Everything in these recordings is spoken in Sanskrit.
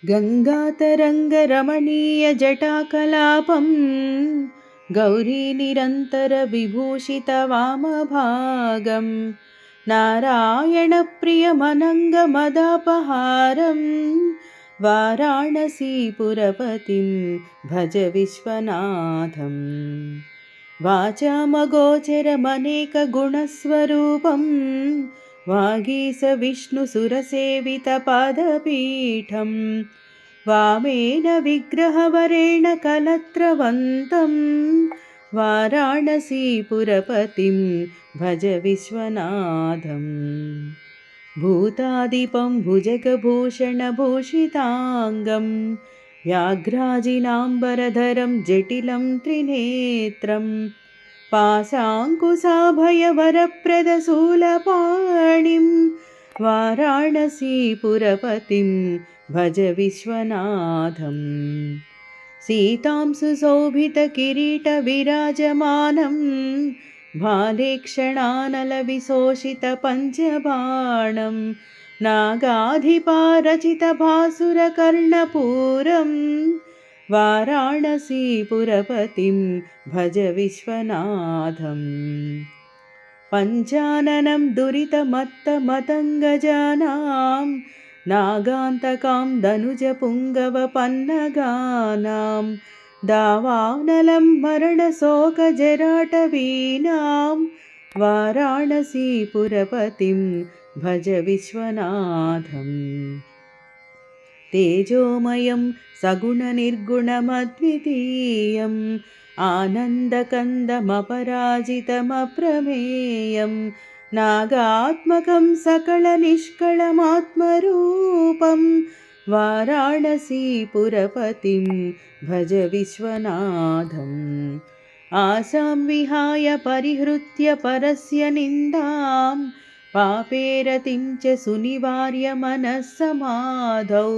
गङ्गातरङ्गरमणीयजटाकलापं गौरीनिरन्तरविभूषितवामभागं नारायणप्रियमनङ्गमदापहारं वाराणसीपुरपतिं भज विश्वनाथं। वाचामगोचरमनेकगुणस्वरूपं वागीशविष्णुसुरसेवितपादपीठं वामेन विग्रहवरेण कलत्रवन्तं वाराणसीपुरपतिं भज विश्वनाथं। भूतादिपं भुजगभूषणभूषिताङ्गं व्याघ्राजिनाम्बरधरं जटिलं त्रिनेत्रं पाशाङ्कुशाभयवरप्रदशूलपाणिं वाराणसीपुरपतिं भज विश्वनाथं। सीतां सुशोभितकिरीटविराजमानं भाले क्षणानलविशोषितपञ्चबाणं नागाधिपारचितभासुरकर्णपूरं वाराणसीपुरपतिं भज विश्वनाथं। पञ्चाननं दुरितमत्तमतङ्गजानां नागान्तकां दनुजपुङ्गवपन्नगानां दावानलं मरणशोकजराटवीनां वाराणसीपुरपतिं भज विश्वनाथं। तेजोमयं सगुणनिर्गुणमद्वितीयं आनन्दकन्दमपराजितमप्रमेयं नागात्मकं सकलनिष्कळमात्मरूपं वाराणसीपुरपतिं भज विश्वनाथम्। आसां विहाय परिहृत्य परस्य निन्दां पापेरतिं च सुनिवार्य मनः समाधौ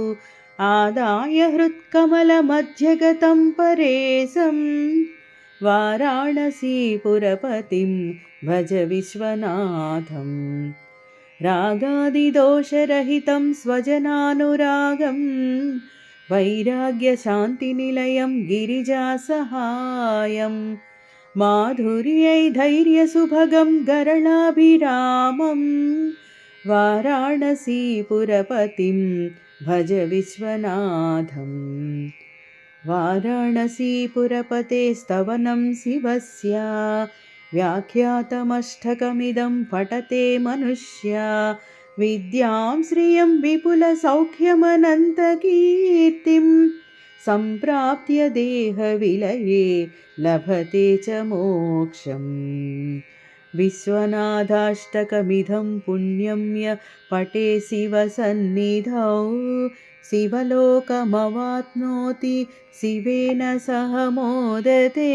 आदाय हृत्कमलमध्यगतं परेशं वाराणसीपुरपतिं भज विश्वनाथं। रागादिदोषरहितं स्वजनानुरागं वैराग्यशान्तिनिलयं गिरिजासहायं माधुर्यैधैर्यसुभगं गरलाभिरामं वाराणसीपुरपतिं भज विश्वनाथं। वाराणसीपुरपते स्तवनं शिवस्य व्याख्यातमष्टकमिदं पठते मनुष्या विद्यां श्रियं विपुलसौख्यमनन्तकीर्तिं सम्प्राप्य देहविलये लभते च मोक्षम्। विश्वनाथाष्टकमिदं पुण्यं य पठे शिवसन्निधौ शिवलोकमवाप्नोति शिवेन सह मोदते।